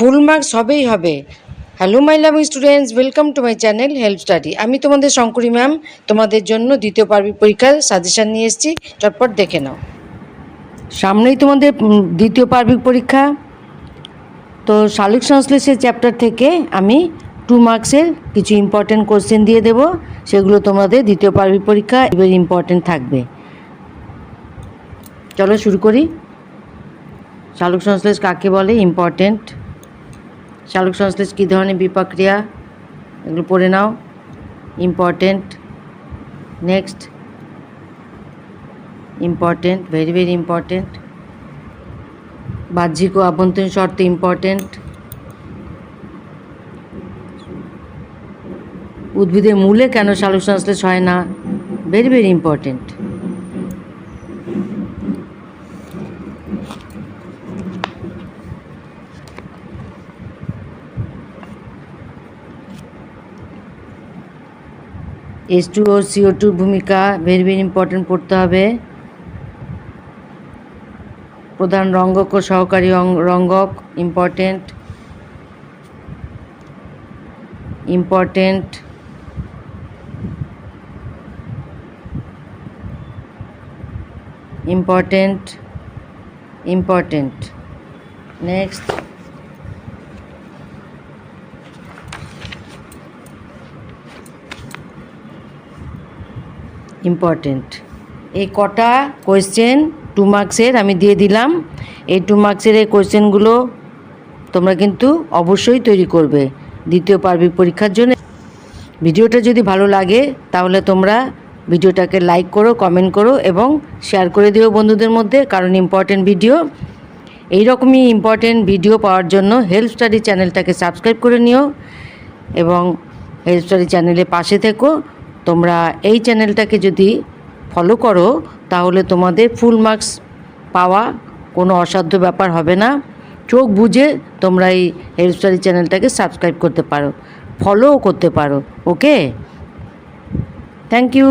Full marks হবেই হবে। Hello my loving students, welcome to my channel help study. আমি তোমাদের শঙ্করী ম্যাম তোমাদের জন্য দ্বিতীয় পার্বিক পরীক্ষার সাজেশান নিয়ে এসেছি, চটপট দেখে নাও। সামনেই তোমাদের দ্বিতীয় পার্বিক পরীক্ষা। তো শালিক সংশ্লেষের চ্যাপ্টার থেকে আমি 2 মার্কসের কিছু ইম্পর্টেন্ট কোশ্চেন দিয়ে দেব, সেগুলো তোমাদের দ্বিতীয় পার্বিক পরীক্ষা এবার ইম্পর্টেন্ট থাকবে। চলো শুরু করি। শালক সংশ্লেষ কাকে বলে, ইম্পর্টেন্ট। শালক সংশ্লেষ কী ধরনের বিপাক ক্রিয়া, এগুলো পড়ে নাও, important. Next, important, very very important. বাহ্যিক ও আভ্যন্তরীণ শর্ত ইম্পর্টেন্ট। উদ্ভিদের মূলে কেন শালক সংশ্লেষ হয় না, ভেরি ভেরি ইম্পর্টেন্ট। H2 ও CO2 ভূমিকা ভেরি ভেরি ইম্পর্টেন্ট পড়তে হবে। প্রধান রঙ্গক ও সহকারী রঙ্গক important important. Important important. Next, important. এই কটা কোয়েশ্চেন 2 মার্কসের আমি দিয়ে দিলাম। এই 2 মার্কসের এই কোয়েশ্চেনগুলো তোমরা কিন্তু অবশ্যই তৈরি করবে দ্বিতীয় পার্বিক পরীক্ষার জন্য। ভিডিওটা যদি ভালো লাগে তাহলে তোমরা ভিডিওটাকে লাইক করো, কমেন্ট করো এবং শেয়ার করে দিও বন্ধুদের মধ্যে, কারণ ইম্পর্টেন্ট ভিডিও, এইরকমই ইম্পর্টেন্ট ভিডিও পাওয়ার জন্য হেল্প স্টাডি চ্যানেলটাকে সাবস্ক্রাইব করে নিও এবং হেল্প স্টাডি চ্যানেলের পাশে থেকো। তোমরা এই চ্যানেলটাকে যদি ফলো করো তাহলে তোমাদের ফুল মার্কস পাওয়া কোনো অসাধ্য ব্যাপার হবে না। চোখ বুঝে তোমরা এই হেল্প স্টাডি চ্যানেলটাকে সাবস্ক্রাইব করতে পারো, ফলোও করতে পারো। ওকে, থ্যাংক ইউ।